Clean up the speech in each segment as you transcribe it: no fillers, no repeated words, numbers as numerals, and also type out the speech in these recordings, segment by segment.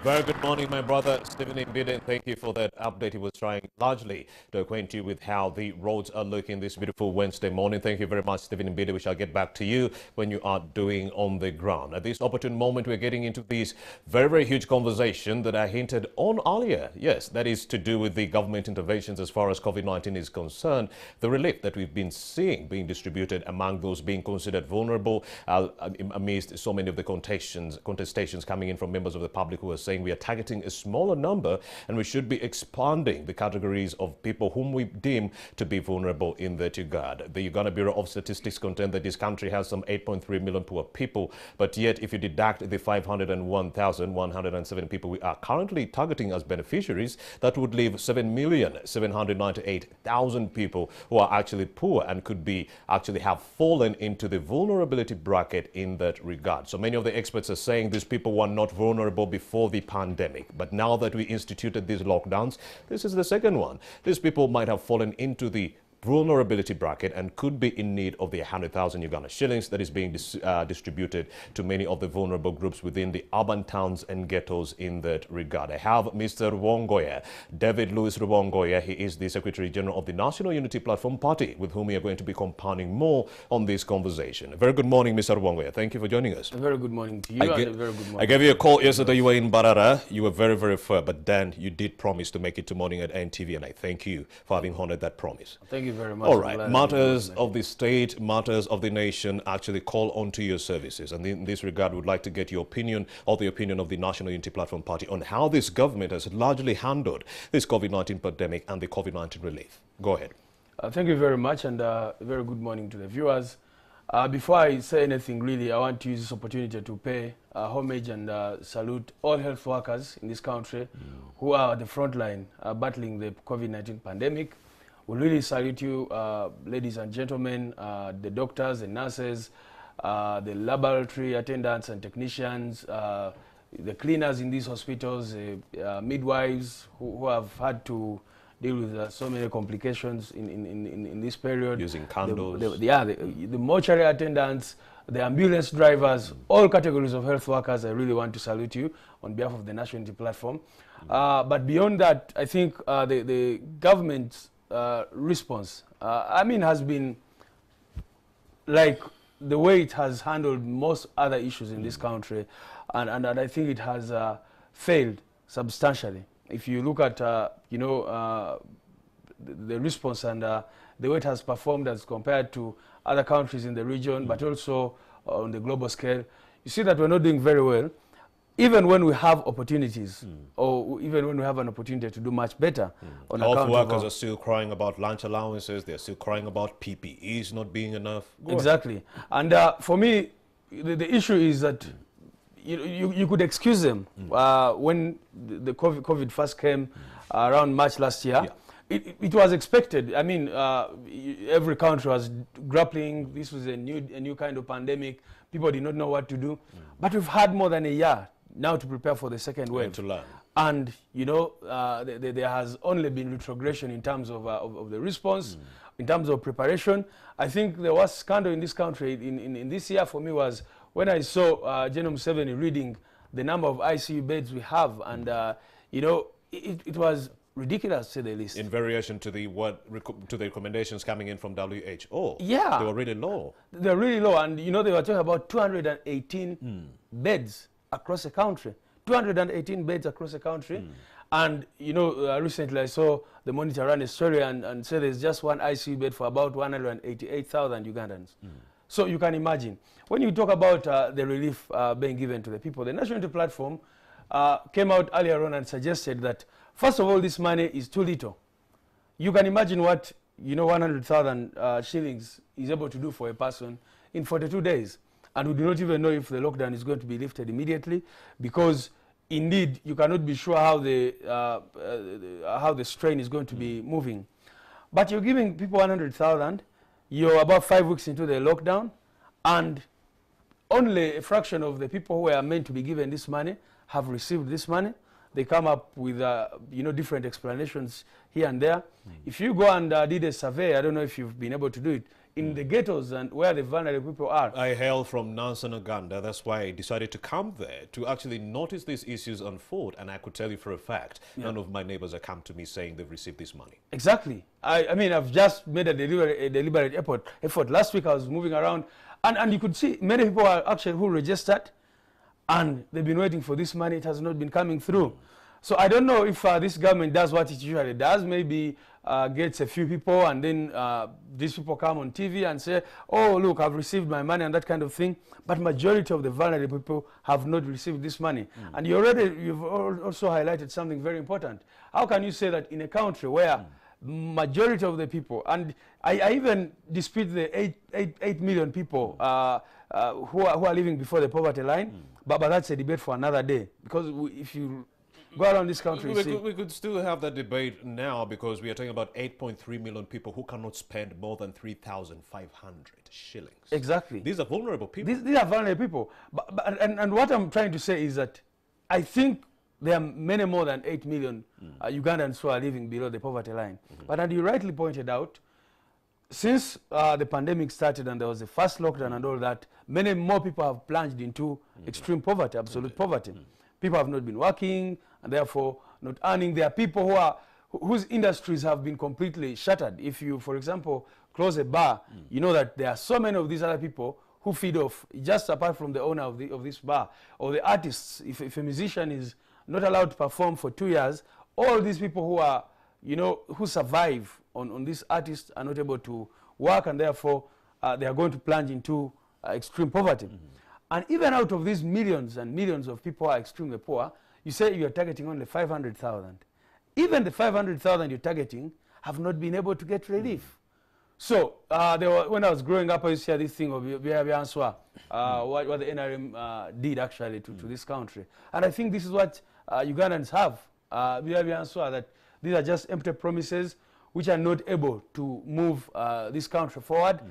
Very good morning, my brother Stephen Mbide. Thank you for that update. He was trying largely to acquaint you with how the roads are looking this beautiful Wednesday morning. Thank you very much, Stephen Mbide. We shall get back to you when you are doing on the ground. At this opportune moment, we're getting into this very, very huge conversation that I hinted on earlier. Yes, that is to do with the government interventions as far as COVID-19 is concerned. The relief that we've been seeing being distributed among those being considered vulnerable amidst so many of the contestations coming in from members of the public who are saying we are targeting a smaller number and we should be expanding the categories of people whom we deem to be vulnerable in that regard. The Uganda Bureau of Statistics contend that this country has some 8.3 million poor people, but yet if you deduct the 501,107 people we are currently targeting as beneficiaries, that would leave 7,798,000 people who are actually poor and could be actually have fallen into the vulnerability bracket in that regard. So many of the experts are saying these people were not vulnerable before the pandemic, but now that we instituted these lockdowns, this is the second one. These people might have fallen into the vulnerability bracket and could be in need of the 100,000 Uganda shillings that is being distributed to many of the vulnerable groups within the urban towns and ghettos in that regard. I have Mr. Rubongoya, David Louis Rubongoya. He is the Secretary General of the National Unity Platform Party, with whom we are going to be compounding more on this conversation. A very good morning, Mr. Rubongoya. Thank you for joining us. A very good morning to you and a very good morning. I gave you a call yesterday. You were in Barara. You were very, very fair, but then you did promise to make it to morning at NTV, and I thank you for having honored that promise. Thank you very much. All right. Matters of the state, matters of the nation actually call onto your services. And in this regard, we'd like to get your opinion or the opinion of the National Unity Platform Party on how this government has largely handled this COVID-19 pandemic and the COVID-19 relief. Go ahead. Thank you very much, and a very good morning to the viewers. Before I say anything, really, I want to use this opportunity to pay homage and salute all health workers in this country who are at the front line battling the COVID-19 pandemic. We really salute you, ladies and gentlemen, the doctors and nurses, the laboratory attendants and technicians, the cleaners in these hospitals, midwives who have had to deal with so many complications in this period. Using candles. The mortuary attendants, the ambulance drivers, all categories of health workers. I really want to salute you on behalf of the National Unity Platform. But beyond that, I think the government's response, has been like the way it has handled most other issues in this country, and I think it has failed substantially. If you look at the response and the way it has performed as compared to other countries in the region, but also on the global scale, you see that we're not doing very well. Even when we have opportunities, or even when we have an opportunity to do much better. On Health workers are still crying about lunch allowances. They're still crying about PPEs not being enough. Exactly. And for me, the issue is that you could excuse them when the COVID first came around March last year. Yeah. It was expected. I mean, every country was grappling. This was a new kind of pandemic. People did not know what to do. But we've had more than a year now to prepare for the second wave. To learn. And, there has only been retrogression in terms of the response, in terms of preparation. I think the worst scandal in this country in this year for me was when I saw General Museveni reading the number of ICU beds we have. And, it was ridiculous, to say the least. In variation to the recommendations coming in from WHO. Yeah. They were really low. They're really low. And, they were talking about 218 beds across the country. 218 beds across the country. And, recently I saw the Monitor run a story and said there's just one ICU bed for about 188,000 Ugandans. So you can imagine. When you talk about the relief being given to the people, the National Unity Platform came out earlier on and suggested that, first of all, this money is too little. You can imagine what 100,000 shillings is able to do for a person in 42 days. And we do not even know if the lockdown is going to be lifted immediately, because indeed you cannot be sure how the strain is going to be moving. But you're giving people 100,000, you're about 5 weeks into the lockdown, and only a fraction of the people who are meant to be given this money have received this money. They come up with different explanations here and there. If you go and did a survey, I don't know if you've been able to do it, in the ghettos and where the vulnerable people are. I hail from Nansen, Uganda. That's why I decided to come there to actually notice these issues unfold. And I could tell you for a fact, none of my neighbors have come to me saying they've received this money. Exactly. I mean, I've just made a deliberate effort. Last week I was moving around, and you could see many people are actually who registered, and they've been waiting for this money. It has not been coming through. So I don't know if this government does what it usually does, maybe gets a few people and then these people come on TV and say, oh, look, I've received my money and that kind of thing. But majority of the vulnerable people have not received this money. And you've also highlighted something very important. How can you say that in a country where majority of the people, and I even dispute the 8 million people who are living before the poverty line, but that's a debate for another day. Because if you go around this country, we could still have that debate now, because we are talking about 8.3 million people who cannot spend more than 3,500 shillings. Exactly. These are vulnerable people. These are vulnerable people. And what I'm trying to say is that I think there are many more than 8 million Ugandans who are living below the poverty line. But as you rightly pointed out, since the pandemic started and there was the first lockdown and all that, many more people have plunged into extreme poverty, absolute poverty. People have not been working and therefore not earning. There are people whose industries have been completely shattered. If you, for example, close a bar, you know that there are so many of these other people who feed off, just apart from the owner of this bar, or the artists. If a musician is not allowed to perform for 2 years, all these people who are, who survive on these artists are not able to work, and therefore they are going to plunge into extreme poverty. And even out of these millions and millions of people who are extremely poor, you say you're targeting only 500,000. Even the 500,000 you're targeting have not been able to get relief. So when I was growing up, I used to hear this thing of what the NRM did actually to this country. And I think this is what Ugandans have, that these are just empty promises which are not able to move this country forward.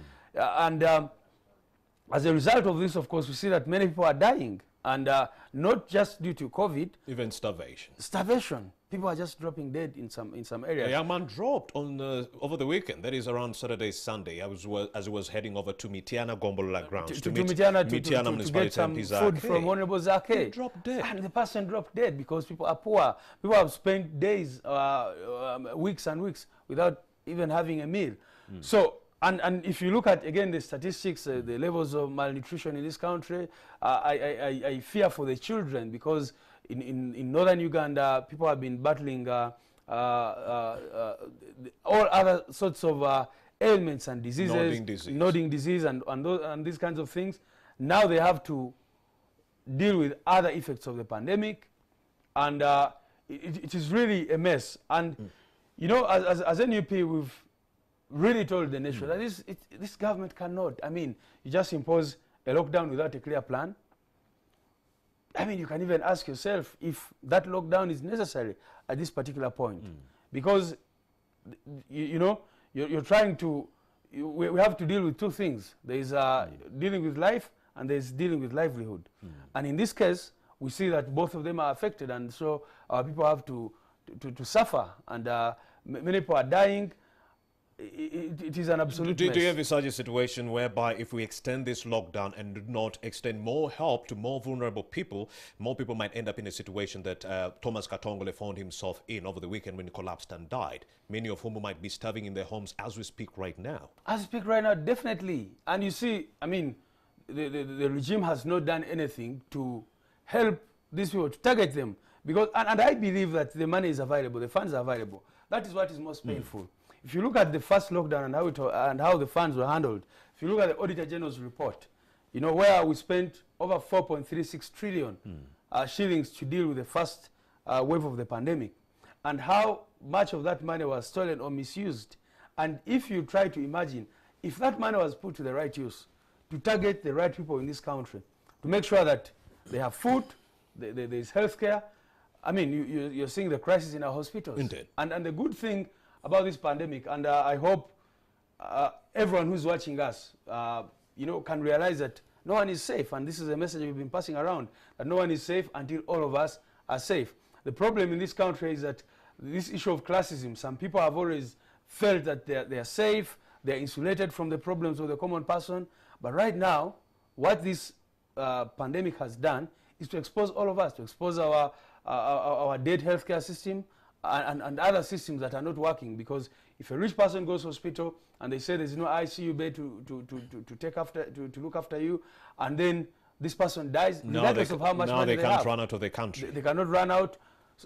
As a result of this, of course, we see that many people are dying, and not just due to COVID. Even starvation. Starvation. People are just dropping dead in some areas. A young man dropped on over the weekend. That is around Saturday, Sunday. As he was heading over to Mitiana Gombola grounds to get some food from Honorable Zake. He dropped dead. And the person dropped dead because people are poor. People have spent days, weeks and weeks without even having a meal. So. And if you look at, again, the statistics, the levels of malnutrition in this country, I fear for the children, because in northern Uganda, people have been battling all other sorts of ailments and diseases, nodding disease and these kinds of things. Now they have to deal with other effects of the pandemic, and it is really a mess. And, as NUP, we've really told the nation that this government cannot. I mean, you just impose a lockdown without a clear plan. I mean, you can even ask yourself if that lockdown is necessary at this particular point. Because, you're trying to, we have to deal with two things. There is dealing with life, and there's dealing with livelihood. And in this case, we see that both of them are affected, and so our people have to suffer, and many people are dying. It is an absolute mess. Do you envisage a situation whereby if we extend this lockdown and do not extend more help to more vulnerable people, more people might end up in a situation that Thomas Katongole found himself in over the weekend when he collapsed and died, many of whom might be starving in their homes as we speak right now? As we speak right now, definitely. And you see, I mean, the regime has not done anything to help these people, to target them. Because, and I believe that the money is available, the funds are available. That is what is most painful. If you look at the first lockdown and how the funds were handled, if you look at the Auditor General's report, where we spent over 4.36 trillion shillings to deal with the first wave of the pandemic, and how much of that money was stolen or misused. And if you try to imagine, if that money was put to the right use, to target the right people in this country, to make sure that they have food, there is health care. I mean, you're seeing the crisis in our hospitals. Indeed. And the good thing about this pandemic, and I hope everyone who's watching us, can realize that no one is safe, and this is a message we've been passing around, that no one is safe until all of us are safe. The problem in this country is that this issue of classism, some people have always felt that they are safe, they're insulated from the problems of the common person. But right now, what this pandemic has done is to expose all of us, to expose our dead healthcare system and other systems that are not working. Because if a rich person goes to hospital and they say there's no ICU bed to look after you, and then this person dies, regardless of how much money they can't run out of the country. They cannot run out.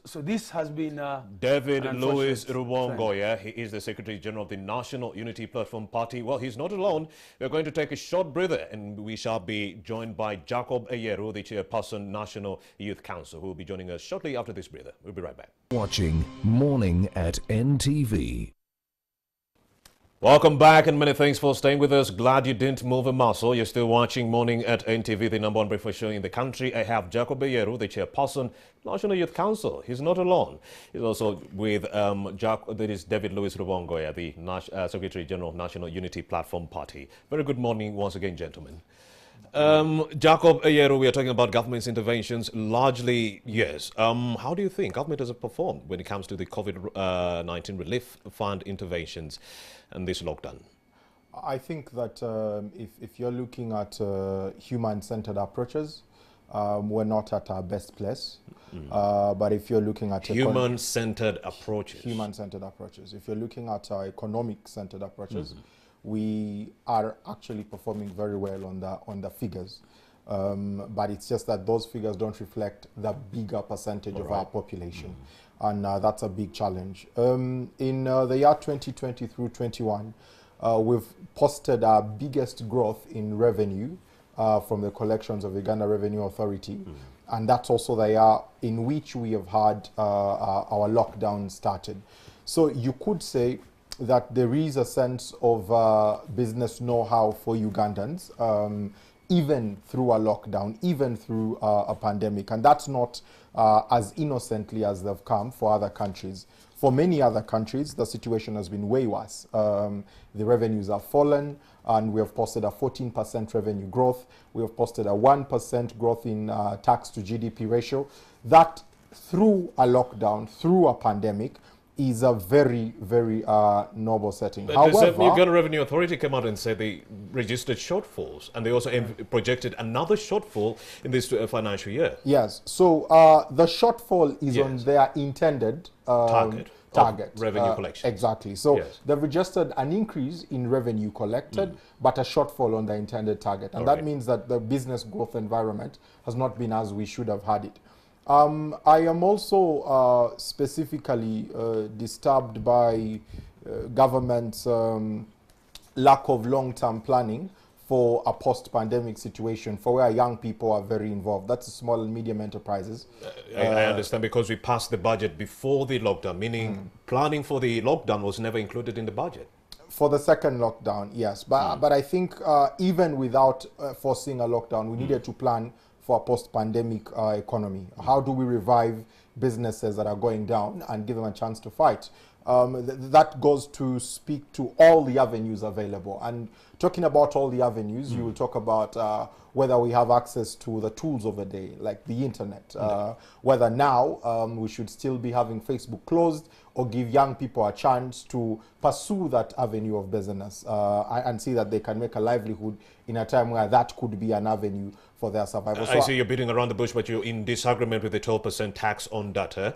So this has been David Louis Rubongoya. He is the Secretary General of the National Unity Platform Party. Well, he's not alone. We're going to take a short breather, and we shall be joined by Jacob Eyeru, the Chairperson, National Youth Council, who will be joining us shortly after this breather. We'll be right back. Watching Morning at NTV. Welcome back, and many thanks for staying with us. Glad you didn't move a muscle. You're still watching Morning at NTV, the #1 breakfast show in the country. I have Jacob Eyeru, the Chairperson, National Youth Council. He's not alone. He's also with there is David Louis Rubongoya, the Secretary General of National Unity Platform Party. Very good morning once again, gentlemen. Jacob Eyeru, we are talking about government's interventions, largely, yes. How do you think government has performed when it comes to the COVID-19 relief fund interventions and this lockdown? I think that if you're looking at human-centered approaches, we're not at our best place. But if you're looking at human-centered approaches, if you're looking at economic-centered approaches, we are actually performing very well on the figures. But it's just that those figures don't reflect the bigger percentage of our population. And that's a big challenge. In the year 2020 through 21, we've posted our biggest growth in revenue from the collections of the Uganda Revenue Authority. And that's also the year in which we have had our lockdown started. So you could say that there is a sense of business know-how for Ugandans, even through a lockdown, even through a pandemic. And that's not as innocently as they've come for other countries. For many other countries, the situation has been way worse. The revenues have fallen, and we have posted a 14% revenue growth. We have posted a 1% growth in tax to GDP ratio. That, through a lockdown, through a pandemic, is a very, very noble setting. But however, the Uganda Revenue Authority came out and said they registered shortfalls, and they also projected another shortfall in this financial year. Yes, so the shortfall is on their intended target revenue collection. Exactly. So they've registered an increase in revenue collected, but a shortfall on the intended target. And that means that the business growth environment has not been as we should have had it. I am also specifically disturbed by government's lack of long-term planning for a post-pandemic situation, for where young people are very involved. That's small and medium enterprises. I understand, because we passed the budget before the lockdown, meaning planning for the lockdown was never included in the budget. For the second lockdown, yes. But I think even without foreseeing a lockdown, we needed to plan for a post-pandemic economy. How do we revive businesses that are going down and give them a chance to fight? That goes to speak to all the avenues available. And talking about all the avenues, you will talk about whether we have access to the tools of the day, like the internet, whether now we should still be having Facebook closed, or give young people a chance to pursue that avenue of business and see that they can make a livelihood in a time where that could be an avenue for their survival. I see you're beating around the bush, but you're in disagreement with the 12% tax on data.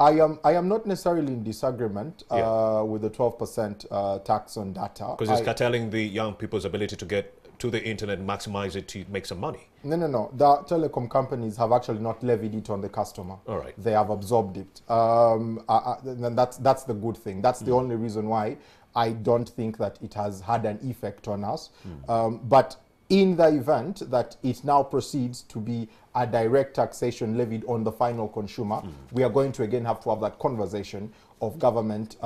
I am not necessarily in disagreement with the 12% tax on data. Because it's curtailing the young people's ability to get to the internet and maximize it to make some money. No. The telecom companies have actually not levied it on the customer. All right. They have absorbed it. And that's the good thing. That's the only reason why I don't think that it has had an effect on us. But in the event that it now proceeds to be a direct taxation levied on the final consumer, we are going to again have to have that conversation of government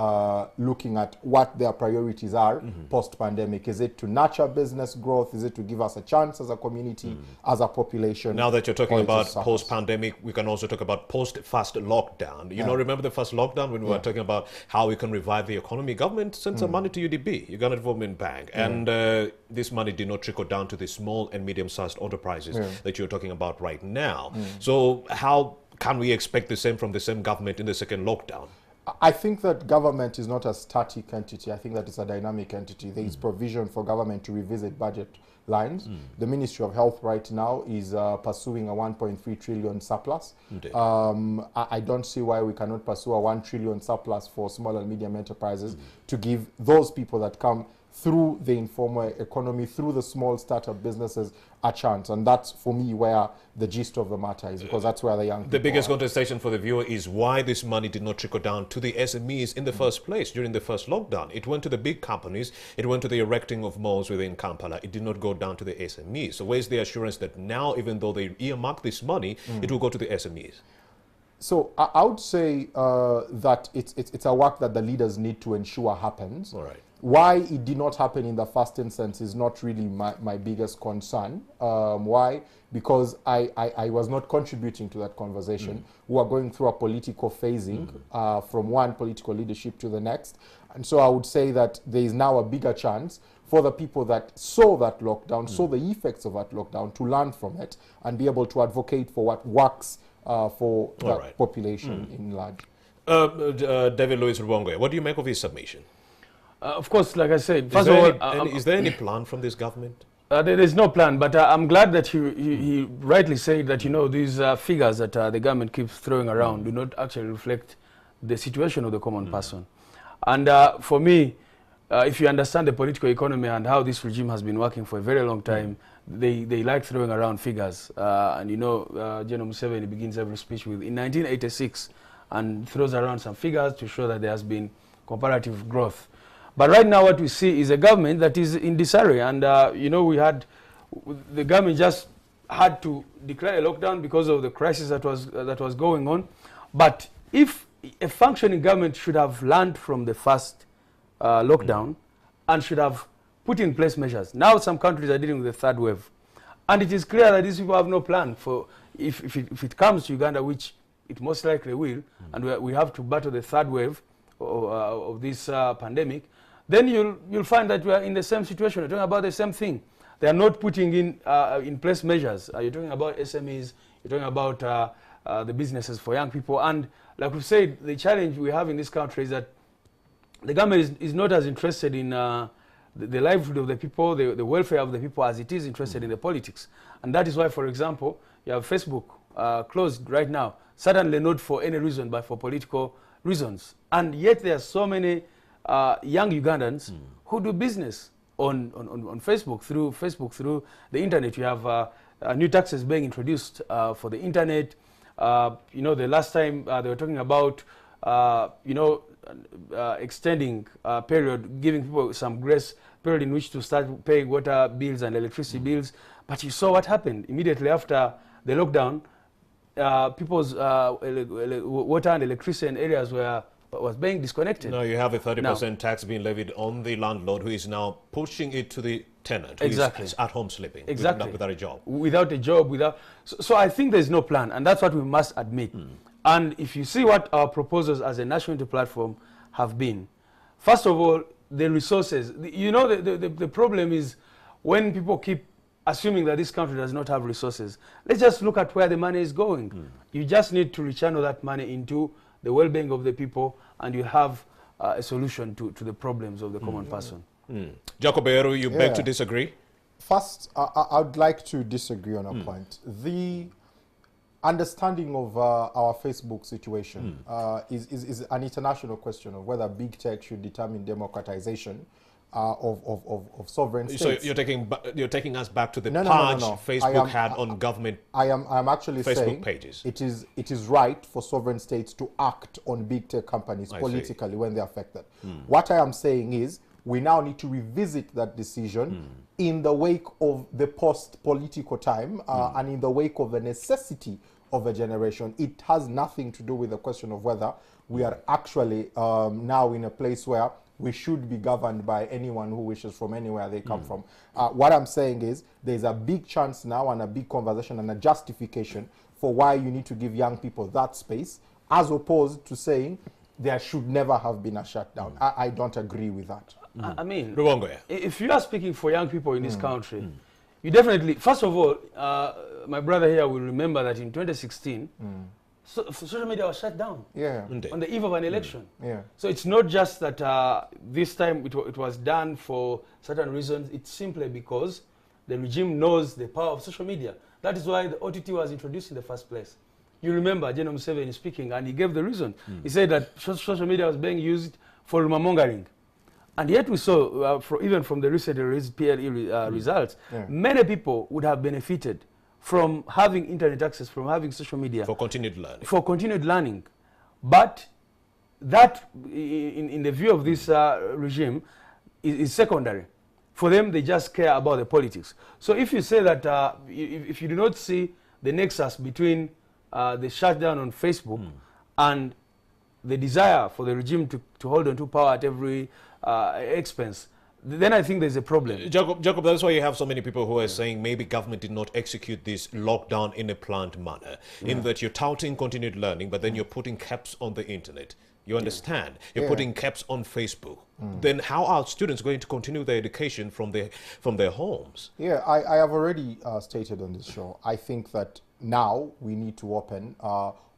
looking at what their priorities are post-pandemic. Is it to nurture business growth? Is it to give us a chance as a community, as a population? Now that you're talking about post-pandemic, we can also talk about post-first lockdown. You know, remember the first lockdown when we were talking about how we can revive the economy? Government sent some money to UDB, Uganda Development Bank, and this money did not trickle down to the small and medium-sized enterprises that you're talking about right now. So how can we expect the same from the same government in the second lockdown? I think that government is not a static entity. I think that it's a dynamic entity. There is provision for government to revisit budget lines. The Ministry of Health right now is pursuing a 1.3 trillion surplus. I don't see why we cannot pursue a 1 trillion surplus for small and medium enterprises to give those people that come through the informal economy, through the small startup businesses, a chance. And that's, for me, where the gist of the matter is, because that's where the young people The biggest are. contestation for the viewer is why this money did not trickle down to the SMEs in the first place during the first lockdown. It went to the big companies. It went to the erecting of malls within Kampala. It did not go down to the SMEs. So where's the assurance that now, even though they earmark this money, it will go to the SMEs? So I would say that it's a work that the leaders need to ensure happens. All right. Why it did not happen in the first instance is not really my biggest concern. Why? Because I was not contributing to that conversation. We are going through a political phasing from one political leadership to the next. And so I would say that there is now a bigger chance for the people that saw that lockdown, saw the effects of that lockdown, to learn from it and be able to advocate for what works for the population in large. David Louis Rubongoya, what do you make of his submission? Of course, like I said, first of all, is there any plan from this government? There is no plan, but I'm glad that he rightly said that, you know, these figures that the government keeps throwing around do not actually reflect the situation of the common person. And for me, if you understand the political economy and how this regime has been working for a very long time, they like throwing around figures. And you know, General Museveni begins every speech with in 1986 and throws around some figures to show that there has been comparative growth. But right now what we see is a government that is in disarray. And you know, the government just had to declare a lockdown because of the crisis that was going on. But if a functioning government should have learned from the first lockdown and should have put in place measures. Now some countries are dealing with the third wave. And it is clear that these people have no plan for if it comes to Uganda, which it most likely will, and we have to battle the third wave of this pandemic, then you'll find that we are in the same situation. We're talking about the same thing. They are not putting in place measures. You're talking about SMEs, you're talking about the businesses for young people. And like we said, the challenge we have in this country is that the government is not as interested in the livelihood of the people, the welfare of the people, as it is interested in the politics. And that is why, for example, you have Facebook closed right now, certainly not for any reason, but for political reasons. And yet there are so many young Ugandans who do business on Facebook, through the internet. You have new taxes being introduced for the internet. You know, the last time they were talking about, you know, extending period, giving people some grace period in which to start paying water bills and electricity bills. But you saw what happened immediately after the lockdown. People's water and electricity in areas was being disconnected. Now you have a 30% tax being levied on the landlord, who is now pushing it to the tenant, who is at home sleeping, without a job. So I think there's no plan, and that's what we must admit. And if you see what our proposals as a national unity platform have been, first of all, the resources. You know, the problem is when people keep assuming that this country does not have resources. Let's just look at where the money is going. You just need to rechannel that money into the well-being of the people, and you have a solution to the problems of the common person. Jacob Eru, you beg to disagree? First, I would like to disagree on a point. The understanding of our Facebook situation is an international question of whether big tech should determine democratization of sovereign states. So you're taking us back to the purge Facebook had on government I'm actually Facebook saying pages. It is right for sovereign states to act on big tech companies politically when they're affected. What I am saying is we now need to revisit that decision in the wake of the post-political time and in the wake of the necessity of a generation. It has nothing to do with the question of whether we are actually now in a place where we should be governed by anyone who wishes from anywhere they come from. What I'm saying is there's a big chance now and a big conversation and a justification for why you need to give young people that space, as opposed to saying there should never have been a shutdown. I don't agree with that. I mean, if you are speaking for young people in this country, you definitely, first of all, my brother here will remember that in 2016, social media was shut down Indeed. on the eve of an election. Yeah. So it's not just that this time it was done for certain reasons. It's simply because the regime knows the power of social media. That is why the OTT was introduced in the first place. You remember General Museveni speaking, and he gave the reason. He said that social media was being used for rumor-mongering. And yet we saw, even from the recently released PLE results, many people would have benefited from having internet access, from having social media. For continued learning. For continued learning. But that, in the view of this regime, is secondary. For them, they just care about the politics. So if you say that, if you do not see the nexus between the shutdown on Facebook and the desire for the regime to hold on to power at every expense, then I think there's a problem. Jacob, that's why you have so many people who are saying maybe government did not execute this lockdown in a planned manner, in that you're touting continued learning, but then you're putting caps on the internet. You understand? You're putting caps on Facebook. Then how are students going to continue their education from their homes? Yeah, I have already stated on this show, I think that now we need to open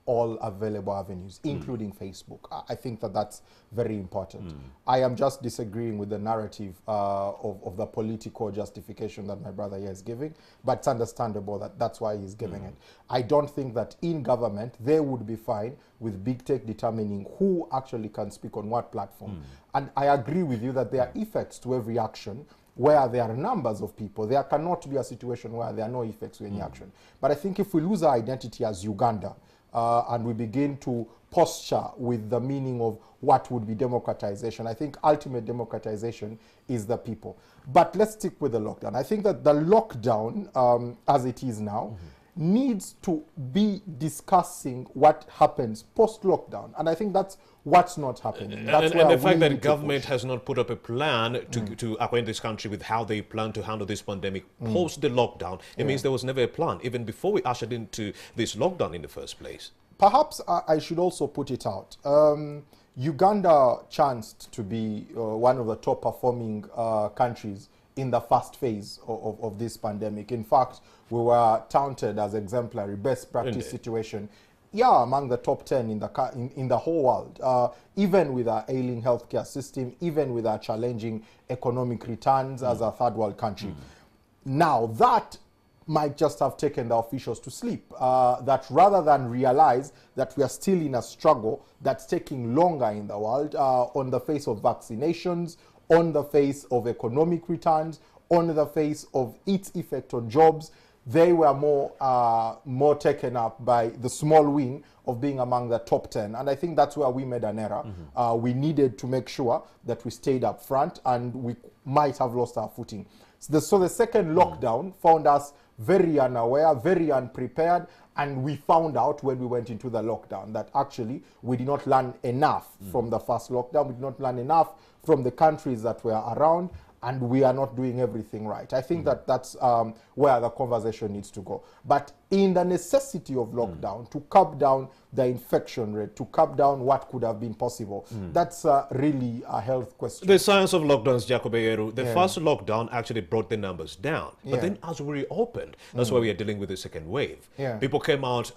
all available avenues, including Facebook. I think that that's very important. I am just disagreeing with the narrative of the political justification that my brother here is giving, but it's understandable that that's why he's giving it. I don't think that in government they would be fine with big tech determining who actually can speak on what platform. And I agree with you that there are effects to every action. Where there are numbers of people, there cannot be a situation where there are no effects to any action. But I think if we lose our identity as Uganda, and we begin to posture with the meaning of what would be democratization, I think ultimate democratization is the people. But let's stick with the lockdown. I think that the lockdown, as it is now, needs to be discussing what happens post-lockdown. And I think that's what's not happening. That's and the fact that government has not put up a plan to acquaint this country with how they plan to handle this pandemic post the lockdown, it means there was never a plan, even before we ushered into this lockdown in the first place. Perhaps I should also put it out. Uganda chanced to be one of the top performing countries in the first phase of this pandemic. In fact, we were touted as exemplary, best practice situation. Yeah, among the top 10 in the whole world, even with our ailing healthcare system, even with our challenging economic returns as a third world country. Now, that might just have taken the officials to sleep, that rather than realize that we are still in a struggle that's taking longer in the world on the face of vaccinations, on the face of economic returns, on the face of its effect on jobs, they were more taken up by the small win of being among the top 10. And I think that's where we made an error. We needed to make sure that we stayed up front, and we might have lost our footing. So the second lockdown found us very unaware, very unprepared, and we found out when we went into the lockdown that actually we did not learn enough from the first lockdown. We did not learn enough from the countries that were around, and we are not doing everything right. I think that that's where the conversation needs to go. But in the necessity of lockdown, to curb down the infection rate, to curb down what could have been possible, that's really a health question. The science of lockdowns, Jacob Eyeru, the first lockdown actually brought the numbers down. But then as we reopened, that's why we are dealing with the second wave. People came out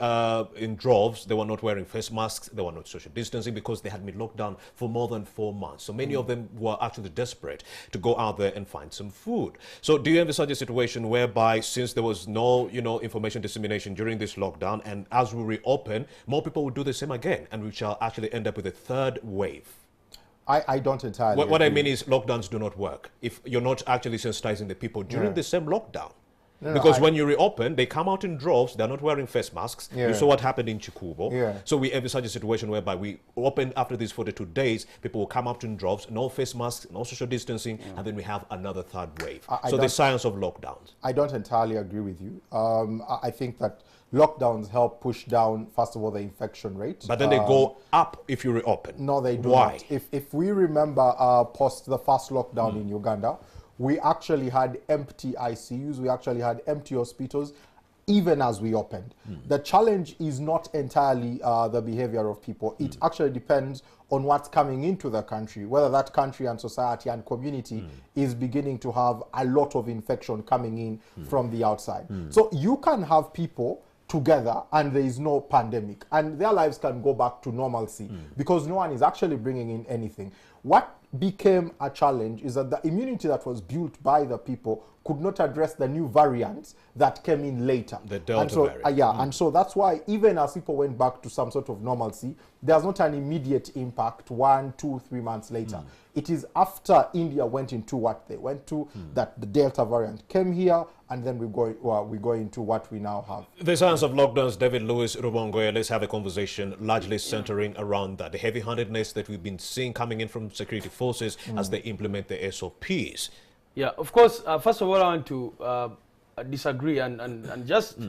in droves. They were not wearing face masks. They were not social distancing because they had been locked down for more than 4 months. So many of them were actually desperate to go out there and find some food. So do you envisage a situation whereby, since there was no, information dissemination during this lockdown, and as we reopen, more people will do the same again, and we shall actually end up with a third wave? I don't entirely What I mean is lockdowns do not work if you're not actually sensitizing the people during the same lockdown. Because when you reopen, they come out in droves. They're not wearing face masks. You saw what happened in Chikubo. So we envisage a situation whereby we open after these 42 days, people will come out in droves, no face masks, no social distancing, and then we have another third wave. So the science of lockdowns. I don't entirely agree with you. I think that lockdowns help push down, first of all, the infection rate. But then they go up if you reopen. No, they do Why? not. If we remember post the first lockdown in Uganda, we actually had empty ICUs, we actually had empty hospitals, even as we opened. The challenge is not entirely the behavior of people. It actually depends on what's coming into the country, whether that country and society and community is beginning to have a lot of infection coming in from the outside. So you can have people together and there is no pandemic and their lives can go back to normalcy because no one is actually bringing in anything. What became a challenge is that the immunity that was built by the people could not address the new variants that came in later. The Delta and so, variant. and so that's why even as people went back to some sort of normalcy, there's not an immediate impact 1, 2, 3 months later. It is after India went into what they went to that the Delta variant came here, and then we go into what we now have. The science of lockdowns, David Lewis Rubongoya, let's have a conversation largely centering around that, the heavy-handedness that we've been seeing coming in from security forces as they implement the SOPs. Yeah, of course, first of all, I want to disagree and just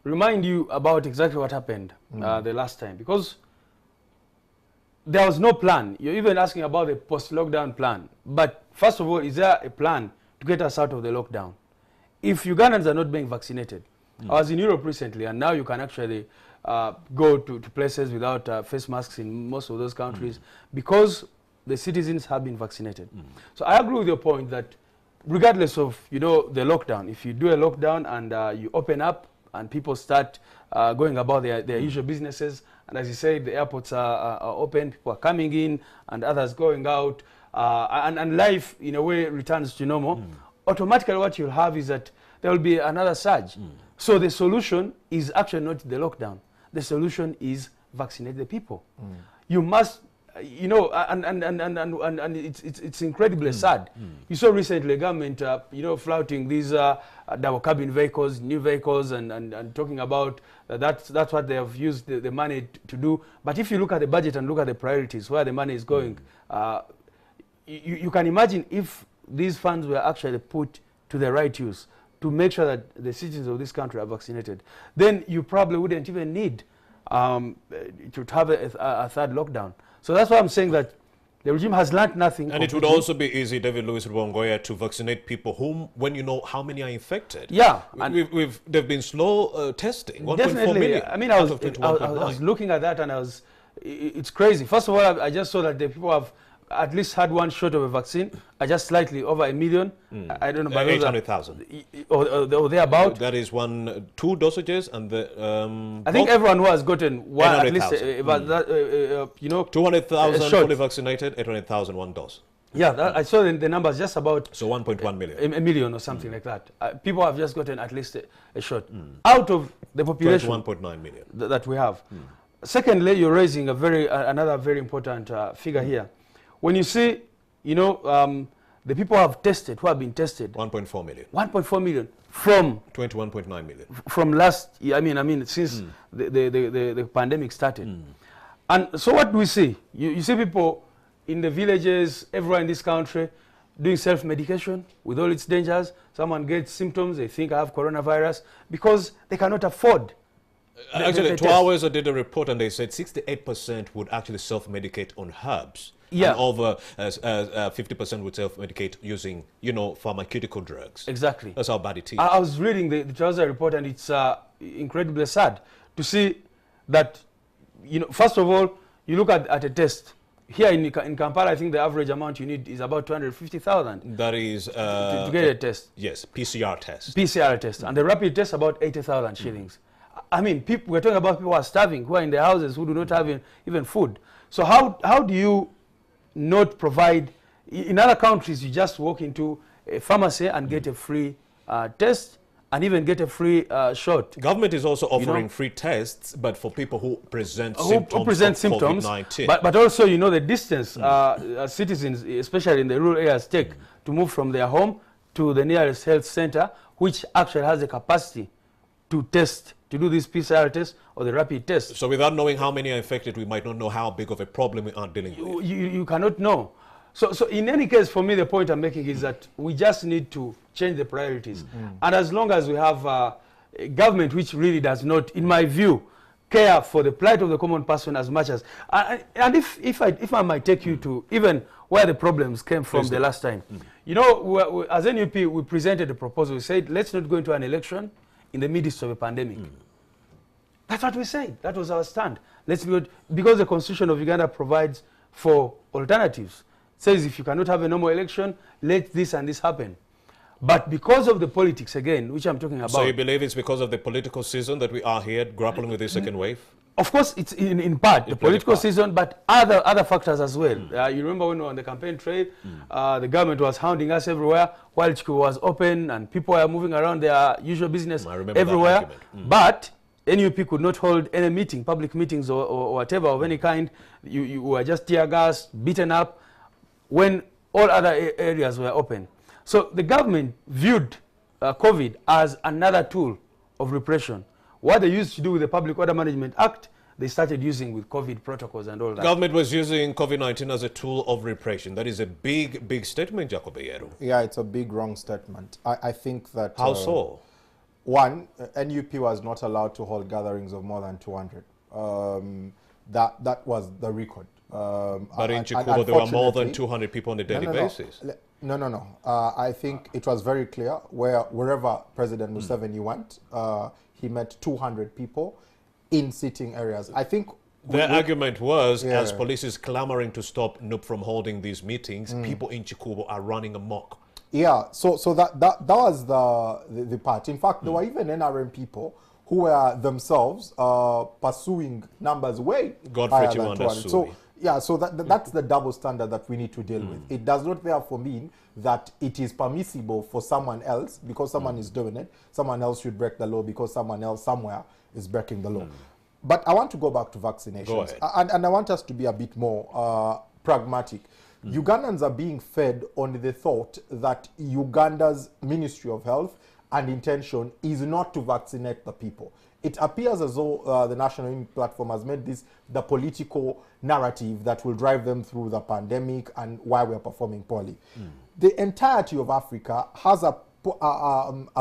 remind you about exactly what happened the last time, because there was no plan. You're even asking about the post-lockdown plan. But first of all, is there a plan to get us out of the lockdown? If Ugandans are not being vaccinated, I was in Europe recently, and now you can actually go to places without face masks in most of those countries because the citizens have been vaccinated. So I agree with your point that regardless of, the lockdown, if you do a lockdown and you open up and people start going about their usual businesses, and as you say, the airports are open, people are coming in and others going out, and life in a way returns to normal, automatically what you'll have is that there will be another surge. So the solution is actually not the lockdown. The solution is vaccinate the people. You must, and it's incredibly sad. You saw recently government, flouting these double cabin vehicles, new vehicles, and talking about that's what they have used the money to do. But if you look at the budget and look at the priorities, where the money is going, you can imagine if these funds were actually put to the right use to make sure that the citizens of this country are vaccinated, then you probably wouldn't even need to have a third lockdown. So that's why I'm saying that the regime has learned nothing. And it would also be easy, David Lewis Rubongoya, to vaccinate people whom, when you know how many are infected. Yeah. They've been slow testing. 1.4 million. I mean, I was looking at that and it's crazy. First of all, I just saw that the people have at least had one shot of a vaccine, just slightly over 1 million. I don't know, but 800,000 or thereabout. That is 2 dosages, and the I think everyone who has gotten one, at least 200,000 fully vaccinated, 800,000 one dose. Yeah, I saw the numbers just about. So 1.1 million. A million or something like that. People have just gotten at least a shot out of the population 1.9 million that we have. Secondly, you're raising another very important figure here. When you see, the people have tested, who have been tested. 1.4 million. 1.4 million from 21.9 million. From last year, I mean, since the pandemic started. And so what do we see? You see people in the villages, everywhere in this country, doing self-medication with all its dangers. Someone gets symptoms, they think I have coronavirus, because they cannot afford. Actually, 2 hours I did a report and they said 68% would actually self-medicate on herbs. Yeah. And over 50% would self-medicate using, pharmaceutical drugs. Exactly. That's how bad it is. I was reading the Trouser report, and it's incredibly sad to see that, first of all, you look at a test. Here in Kampala, I think the average amount you need is about 250,000. That is... to get a test. Yes, PCR test. PCR test. And the rapid test, about 80,000 shillings. I mean, we're talking about people who are starving, who are in their houses, who do not have even food. So how do you not provide... In other countries, you just walk into a pharmacy and get a free test and even get a free shot. Government is also offering free tests, but for people who present symptoms of COVID-19. But also, the distance citizens, especially in the rural areas, take to move from their home to the nearest health center, which actually has the capacity to do this PCR test or the rapid test. So without knowing how many are infected, we might not know how big of a problem we are dealing with. You cannot know. So in any case, for me, the point I'm making is that we just need to change the priorities. And as long as we have a government which really does not, in my view, care for the plight of the common person as much as... And if I might take you to even where the problems came from the last time. As NUP, we presented a proposal. We said, let's not go into an election in the midst of a pandemic. That's what we said. That was our stand. Because the Constitution of Uganda provides for alternatives. Says if you cannot have a normal election, let this and this happen. But because of the politics, again, which I'm talking about. So you believe it's because of the political season that we are here grappling with this second wave? Of course, it's in part the political season, but other factors as well. You remember when we were on the campaign trail, the government was hounding us everywhere while Chiku was open and people were moving around their usual business everywhere. But NUP could not hold any meeting, public meetings or whatever of any kind. You were just tear gas, beaten up, when all other areas were open. So the government viewed COVID as another tool of repression. What they used to do with the Public Order Management Act, they started using with COVID protocols and all that. Government was using COVID-19 as a tool of repression. That is a big, big statement, Jacob Eyeru. Yeah, it's a big wrong statement. I think that... How so? One, NUP was not allowed to hold gatherings of more than 200. That was the record. But in Chikubo, there were more than 200 people on a daily basis. No. I think it was very clear wherever President Museveni went, he met 200 people in sitting areas. I think their argument was, as police is clamoring to stop NUP from holding these meetings, people in Chikubo are running amok. Yeah, so that was the part. In fact, there were even NRM people who were themselves pursuing numbers way higher than 200. So yeah, so that's the double standard that we need to deal with. It does not therefore mean that it is permissible for someone else, because someone is doing it, someone else should break the law because someone else somewhere is breaking the law. But I want to go back to vaccinations. Go ahead. And I want us to be a bit more pragmatic. Ugandans are being fed on the thought that Uganda's Ministry of Health and intention is not to vaccinate the people. It appears as though the National Unity Platform has made this the political narrative that will drive them through the pandemic and why we are performing poorly. The entirety of Africa has a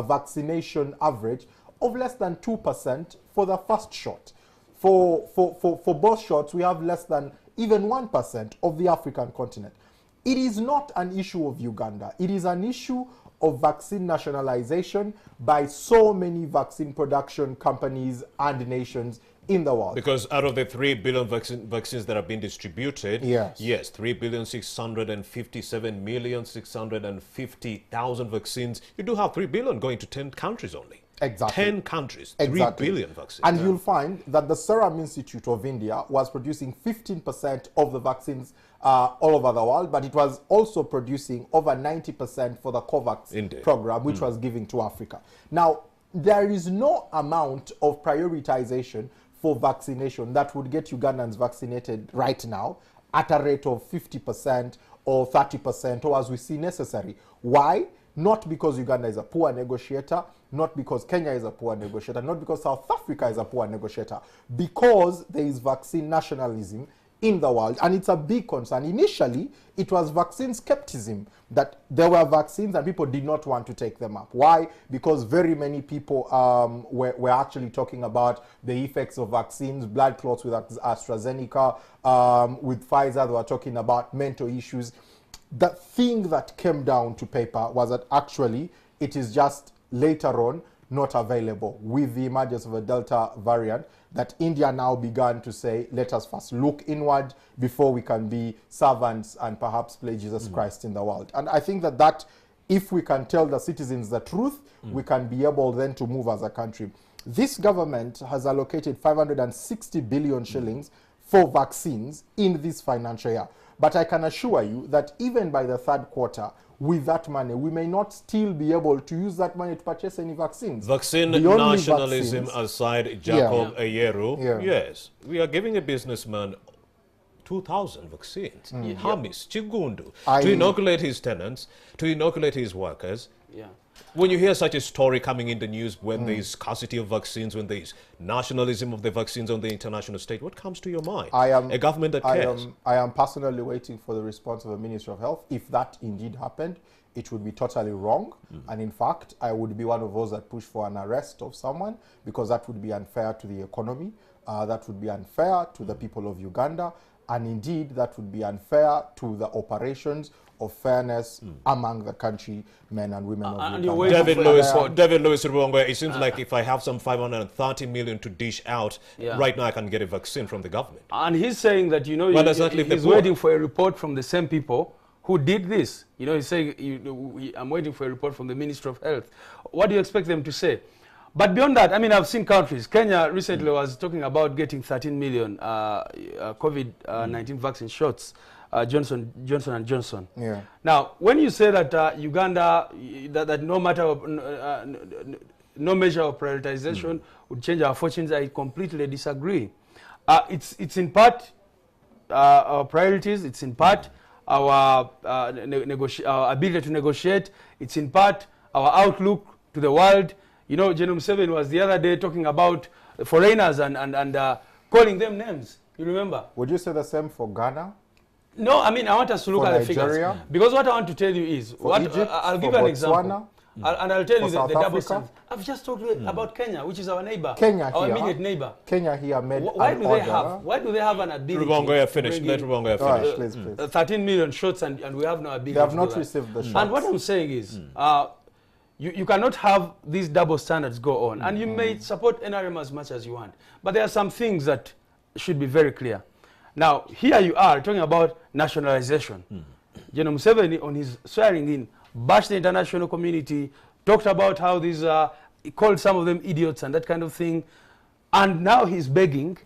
vaccination average of less than 2% for the first shot. For both shots, we have less than even 1% of the African continent. It is not an issue of Uganda. It is an issue of vaccine nationalization by so many vaccine production companies and nations in the world. Because out of the 3 billion vaccines that have been distributed, yes, 3,657,650,000 vaccines, you do have 3 billion going to 10 countries only. Exactly. 10 countries, 3 billion vaccines. And you'll find that the Serum Institute of India was producing 15% of the vaccines all over the world, but it was also producing over 90% for the COVAX program, which was giving to Africa. Now, there is no amount of prioritization for vaccination that would get Ugandans vaccinated right now at a rate of 50% or 30% or as we see necessary. Why? Not because Uganda is a poor negotiator, not because Kenya is a poor negotiator, not because South Africa is a poor negotiator, because there is vaccine nationalism in the world, and it's a big concern. Initially, it was vaccine skepticism, that there were vaccines and people did not want to take them up. Why? Because very many people were actually talking about the effects of vaccines, blood clots with AstraZeneca, with Pfizer, they were talking about mental issues. The thing that came down to paper was that actually it is just later on not available with the emergence of a Delta variant, that India now began to say, let us first look inward before we can be servants and perhaps play Jesus Christ in the world. And I think that if we can tell the citizens the truth, we can be able then to move as a country. This government has allocated 560 billion shillings for vaccines in this financial year. But I can assure you that even by the third quarter, with that money, we may not still be able to use that money to purchase any vaccines. Vaccine nationalism aside, Jacob Eyeru, yes, we are giving a businessman 2,000 vaccines, Hamis, Chigundu, to inoculate his tenants, to inoculate his workers. When you hear such a story coming in the news, when there is scarcity of vaccines, when there is nationalism of the vaccines on the international stage, what comes to your mind? A government that cares. I am personally waiting for the response of the Ministry of Health. If that indeed happened, it would be totally wrong. And in fact, I would be one of those that push for an arrest of someone, because that would be unfair to the economy. That would be unfair to the people of Uganda. And indeed, that would be unfair to the operations of fairness among the country, men and women of Uganda. David Lewis Ruongwe, it seems like if I have some 530 million to dish out, right now I can get a vaccine from the government. And he's saying that, you know, he's waiting for a report from the same people who did this. You know, he's saying, I'm waiting for a report from the Ministry of Health. What do you expect them to say? But beyond that, I mean, I've seen countries. Kenya recently was talking about getting 13 million COVID-19 vaccine shots, Johnson & Johnson. Yeah. Now, when you say that Uganda, that no matter no measure of prioritization would change our fortunes, I completely disagree. It's in part our priorities. It's in part our ability to negotiate. It's in part our outlook to the world. You know, General Museveni was the other day talking about foreigners and calling them names. You remember? Would you say the same for Ghana? No, I mean, I want us to look For at the Nigeria? figures. Because what I want to tell you is, For Egypt? I'll give For you an Botswana? example. And I'll tell For you the South double Africa? standard. I've just talked about Kenya, which is our neighbor, Kenya our here, immediate neighbor. Kenya here made Why an do they order. have? Why do they have an ability? Rubongoya finish. to bring Let in, Rubongoya All right, finish. please. 13 million shots, and we have no ability. They have to not do that. received the shots. And what I'm saying is, you cannot have these double standards go on. And you may support NRM as much as you want. But there are some things that should be very clear. Now, here you are talking about nationalization. General Museveni, on his swearing in, bashed the international community, talked about how these he called some of them idiots and that kind of thing. And now he's begging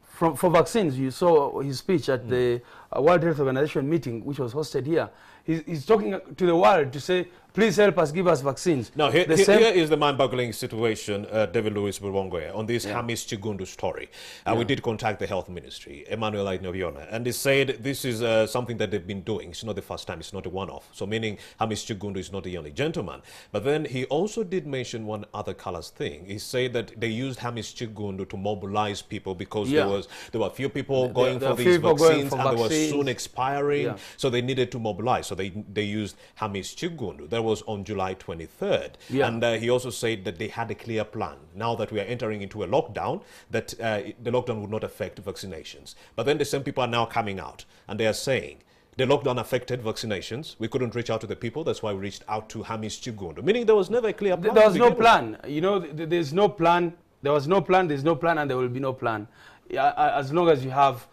for vaccines. You saw his speech at the World Health Organization meeting, which was hosted here. He's talking to the world to say, please help us, give us vaccines. Now, here is the mind-boggling situation, David Louis Rubongoya, on this Hamis Chigundu story. We did contact the health ministry, Emmanuel Ainoviona, and they said this is something that they've been doing. It's not the first time. It's not a one-off. So meaning Hamis Chigundu is not the only gentleman. But then he also did mention one other colors thing. He said that they used Hamis Chigundu to mobilize people because there were few people going for these vaccines and they were soon expiring. So they needed to mobilize. So they used Hamis Chigundu. That was on July 23rd. And he also said that they had a clear plan. Now that we are entering into a lockdown, that the lockdown would not affect vaccinations. But then the same people are now coming out and they are saying, the lockdown affected vaccinations. We couldn't reach out to the people. That's why we reached out to Hamis Chigundu. Meaning there was never a clear plan. There was no plan. You know, there's no plan. There was no plan. There's no plan, and there will be no plan. As long as you have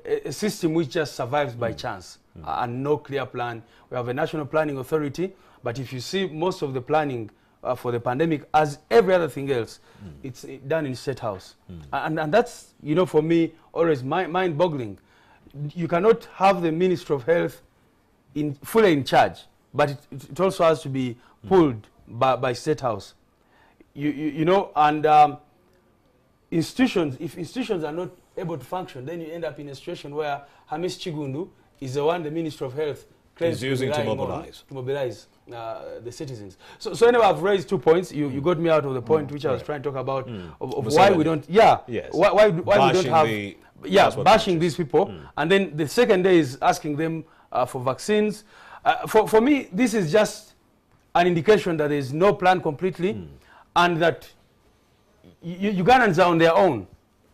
a system which just survives by chance and no clear plan. We have a national planning authority, but if you see most of the planning for the pandemic, as every other thing else, it's done in State House. And that's, you know, for me, always mind-boggling. You cannot have the Ministry of Health fully in charge, but it also has to be pulled by State House. You know, and institutions, if institutions are not able to function, then you end up in a situation where Hamis Chigundu is the one the Ministry of Health claims to mobilize the citizens. So anyway, I've raised 2 points. You got me out of the point which I was trying to talk about of why we don't. Why we don't have bashing these people. And then the second day is asking them for vaccines. For me, this is just an indication that there is no plan completely, and that Ugandans are on their own.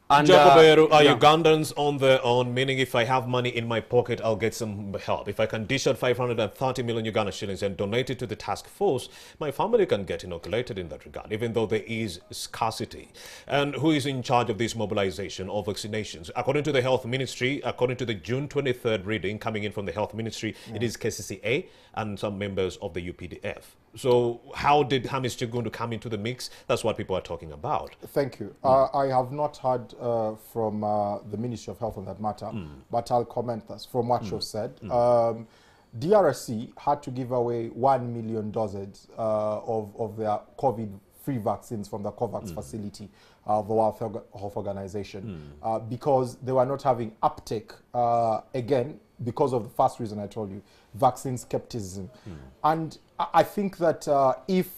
And Jacoberu, are Ugandans on their own? Meaning, if I have money in my pocket, I'll get some help. If I can dish out 530 million Uganda shillings and donate it to the task force, my family can get inoculated in that regard, even though there is scarcity. And who is in charge of this mobilization of vaccinations? According to the health ministry, according to the June 23rd reading coming in from the health ministry, it is KCCA and some members of the UPDF. So how did Hamis Chigundu come into the mix? That's what people are talking about. Thank you. I have not heard from the Ministry of Health on that matter, but I'll comment this from what you've said. DRC had to give away 1 million doses of their COVID-free vaccines from the COVAX facility of the World Health Organization because they were not having uptake, again, because of the first reason I told you, vaccine skepticism. And I think that if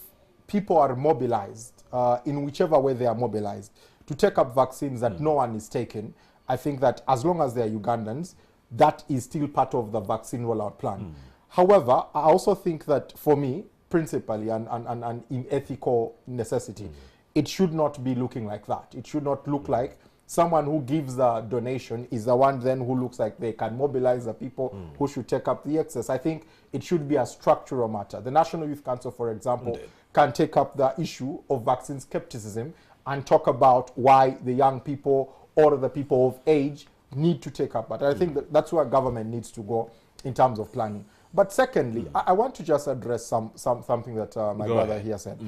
people are mobilized, in whichever way they are mobilized, to take up vaccines that no one is taking, I think that as long as they are Ugandans, that is still part of the vaccine rollout plan. However, I also think that for me, principally and in ethical necessity, it should not be looking like that. It should not look like someone who gives the donation is the one then who looks like they can mobilize the people who should take up the excess. I think it should be a structural matter. The National Youth Council, for example, can take up the issue of vaccine skepticism and talk about why the young people or the people of age need to take up. But I think that that's where government needs to go in terms of planning. But secondly, I want to just address something that my brother here said.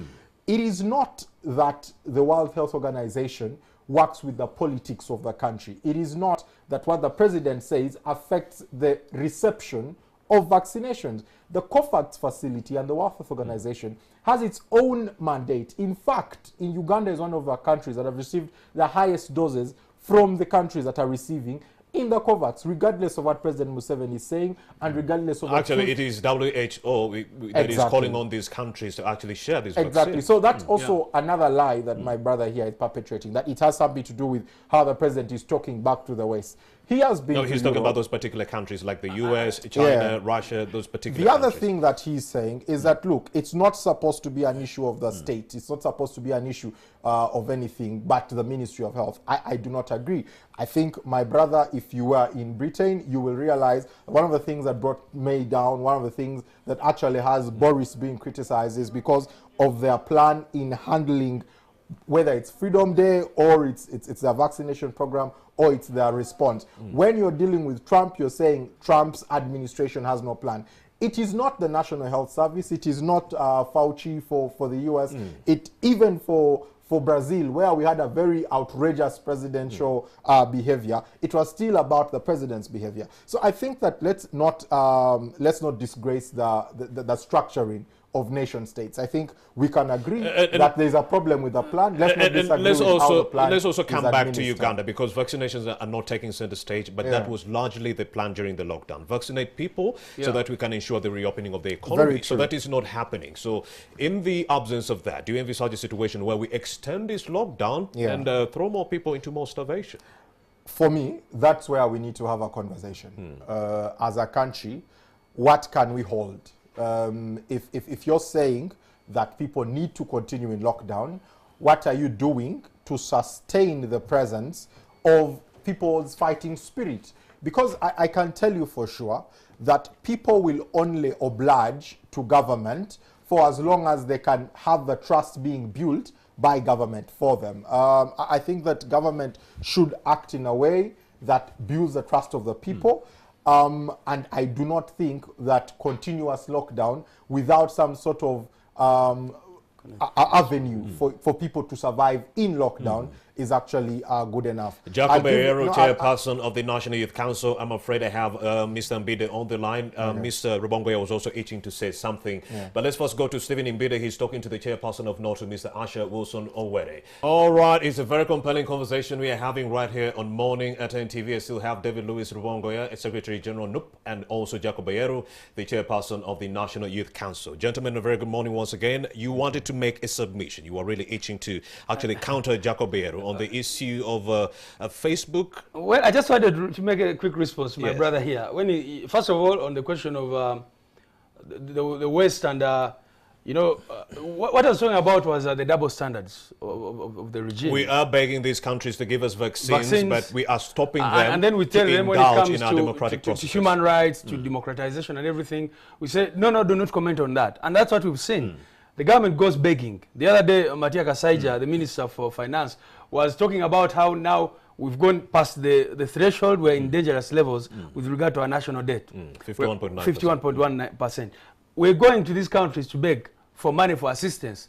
It is not that the World Health Organization works with the politics of the country. It is not that what the president says affects the reception of vaccinations. The COVAX facility and the World Health Organization has its own mandate. In fact, in Uganda is one of the countries that have received the highest doses from the countries that are receiving in the COVAX, regardless of what President Museveni is saying, and regardless of actually, it is WHO that is calling on these countries to actually share this vaccine. So that's also another lie that my brother here is perpetrating, that it has something to do with how the president is talking back to the West. He has been. No, he's talking about those particular countries like the US, China, Russia, those particular The other countries. thing that he's saying is that, look, it's not supposed to be an issue of the state. It's not supposed to be an issue of anything but the Ministry of Health. I do not agree. I think, my brother, if you were in Britain, you will realize one of the things that brought May down, one of the things that actually has Boris being criticized is because of their plan in handling, whether it's Freedom Day or it's their vaccination program or it's their response. When you're dealing with Trump, you're saying Trump's administration has no plan. It is not the National Health Service. It is not Fauci for the US. It even for Brazil, where we had a very outrageous presidential behavior, it was still about the president's behavior. So I think that let's not disgrace the structuring of nation states. I think we can agree that there's a problem with the plan. Let's not disagree with how the plan Let's also come back to administered. Uganda, because vaccinations are not taking center stage, but that was largely the plan during the lockdown. Vaccinate people so that we can ensure the reopening of the economy. So that is not happening. So in the absence of that, do you envisage a situation where we extend this lockdown and throw more people into more starvation? For me, that's where we need to have a conversation. As a country, what can we hold? If you're saying that people need to continue in lockdown, what are you doing to sustain the presence of people's fighting spirit? Because I can tell you for sure that people will only oblige to government for as long as they can have the trust being built by government for them. I think that government should act in a way that builds the trust of the people. And I do not think that continuous lockdown without some sort of avenue for people to survive in lockdown is actually good enough. Jacob Bayero, chairperson of the National Youth Council. I'm afraid I have Mr. Mbide on the line. Mr. Rubongoya was also itching to say something. But let's first go to Stephen Mbide. He's talking to the chairperson of NOTU, Mr. Asher Wilson Owere. All right, it's a very compelling conversation we are having right here on Morning at NTV. I still have David Louis Rubongoya, Secretary General NUP, and also Jacob Bayero, the chairperson of the National Youth Council. Gentlemen, a very good morning once again. You wanted to make a submission. You are really itching to actually counter Jacob Bayero on the issue of Facebook. Well, I just wanted to make a quick response to my brother here. When first of all, on the question of the West and what I was talking about was the double standards of the regime. We are begging these countries to give us vaccines, but we are stopping them. And then we tell them when it comes to human rights, to democratization and everything, we say, no, do not comment on that. And that's what we've seen. The government goes begging. The other day, Matia Kasaija, the Minister for Finance, was talking about how now we've gone past the threshold. We're in dangerous levels with regard to our national debt. 51.9%. 51.19%. We're going to these countries to beg for money for assistance.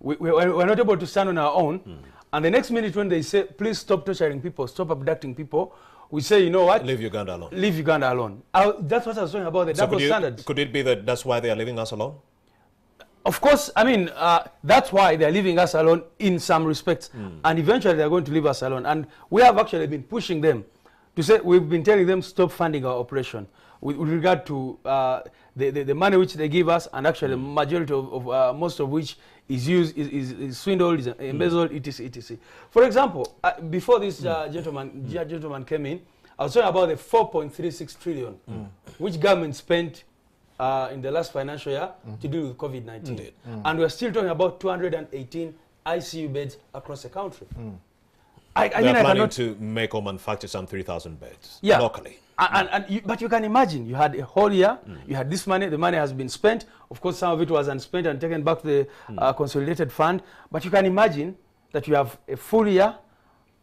We're not able to stand on our own. And the next minute when they say, please stop torturing people, stop abducting people, we say, you know what? Leave Uganda alone. Leave Uganda alone. That's what I was talking about, the double standards. Could it be that that's why they are leaving us alone? Of course, I mean, that's why they're leaving us alone in some respects. And eventually they're going to leave us alone. And we have actually been pushing them to say, we've been telling them stop funding our operation with regard to the money which they give us, and actually the majority of most of which is used, is swindled, is embezzled, etc., etc. For example, before this gentleman came in, I was talking about the 4.36 trillion which government spent in the last financial year to deal with COVID-19. And we're still talking about 218 ICU beds across the country. They're planning to make or manufacture some 3,000 beds locally. But you can imagine, you had a whole year, you had this money, the money has been spent. Of course, some of it was unspent and taken back to the consolidated fund. But you can imagine that you have a full year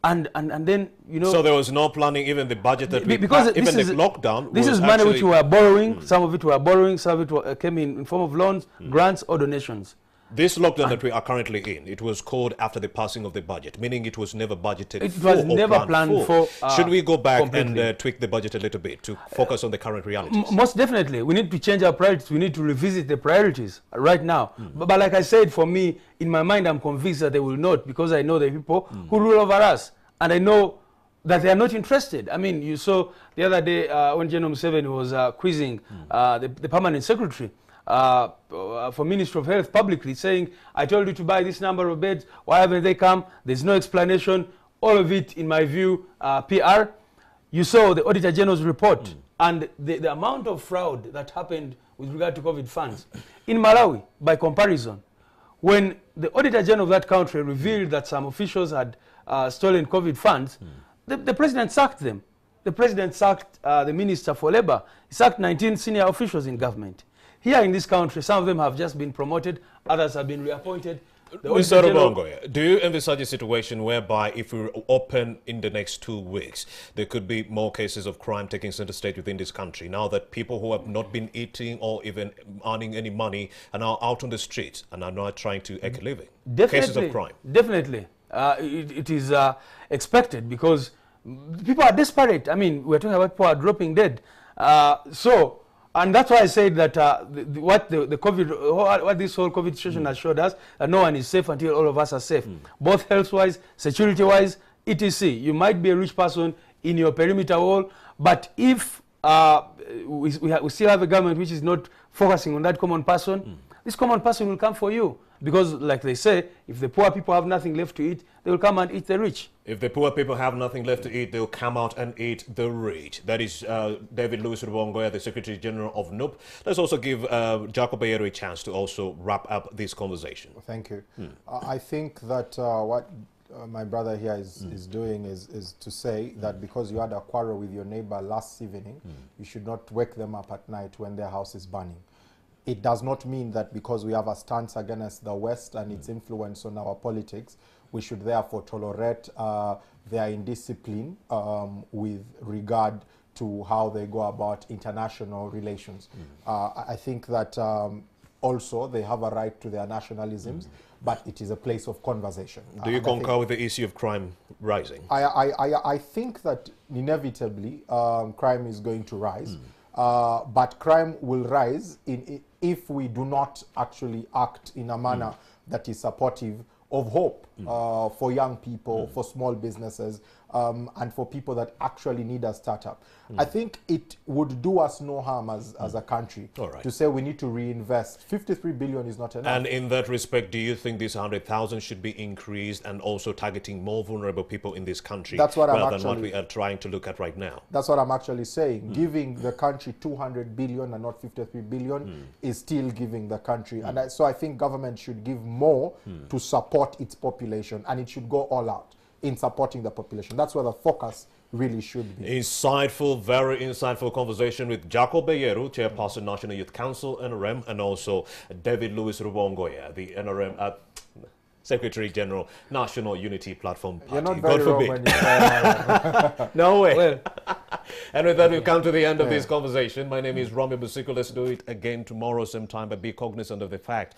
And then, you know... So there was no planning, even the budget that we because even the lockdown this was is money which actually- we were borrowing. Some of it we were borrowing, some of it came in form of loans, grants, or donations. This lockdown that we are currently in, it was called after the passing of the budget, meaning it was never budgeted It for was or never planned for, Should we go back completely. and tweak the budget a little bit to focus on the current realities? Most definitely. We need to change our priorities. We need to revisit the priorities right now. But like I said, for me, in my mind, I'm convinced that they will not, because I know the people who rule over us. And I know that they are not interested. I mean, you saw the other day when General Museveni was quizzing the permanent secretary for Ministry of Health publicly, saying, I told you to buy this number of beds, why haven't they come? There's no explanation. All of it, in my view, PR. You saw the Auditor General's report and the amount of fraud that happened with regard to COVID funds. In Malawi, by comparison, when the Auditor General of that country revealed that some officials had stolen COVID funds, the president sacked them. The president sacked the Minister for Labor. He sacked 19 senior officials in government. Here in this country, some of them have just been promoted, others have been reappointed. Mr. Rubongoya, do you envisage a situation whereby if we open in the next 2 weeks, there could be more cases of crime taking center stage within this country, now that people who have not been eating or even earning any money are now out on the streets and are now trying to make a living? Definitely, cases of crime. Definitely. It is expected because people are desperate. I mean, we're talking about people are dropping dead. And that's why I said that what this whole COVID situation has showed us, that no one is safe until all of us are safe, both health-wise, security-wise, etc. You might be a rich person in your perimeter wall, but if we still have a government which is not focusing on that common person, this common person will come for you. Because, like they say, if the poor people have nothing left to eat, they will come and eat the rich. If the poor people have nothing left to eat, they'll come out and eat the rich. That is David Louis Rubongoya, the Secretary General of NUP. Let's also give Jacob Bayero a chance to also wrap up this conversation. Thank you. I think that what my brother here is doing is to say that because you had a quarrel with your neighbor last evening, you should not wake them up at night when their house is burning. It does not mean that because we have a stance against the West and its influence on our politics, we should therefore tolerate their indiscipline with regard to how they go about international relations. I think that also they have a right to their nationalisms, but it is a place of conversation. Do you concur with the issue of crime rising? I think that inevitably crime is going to rise. But crime will rise if we do not actually act in a manner that is supportive of hope for young people, for small businesses, and for people that actually need a startup. I think it would do us no harm as a country to say we need to reinvest. 53 billion is not enough. And in that respect, do you think this 100,000 should be increased and also targeting more vulnerable people in this country rather than what we are trying to look at right now? That's what I'm actually saying. Giving the country 200 billion and not 53 billion is still giving the country. And so I think government should give more to support its population, and it should go all out in supporting the population. That's where the focus really should be. Insightful, very insightful conversation with Jacob Bayero, Chairperson, National Youth Council, NRM, and also David Louis Rubongoya, the NRM Secretary General, National Unity Platform Party. You're not very wrong when you say no way. Well, and with that, we've come to the end of this conversation. My name is Romeo Busiko. Let's do it again tomorrow, same time, but be cognizant of the fact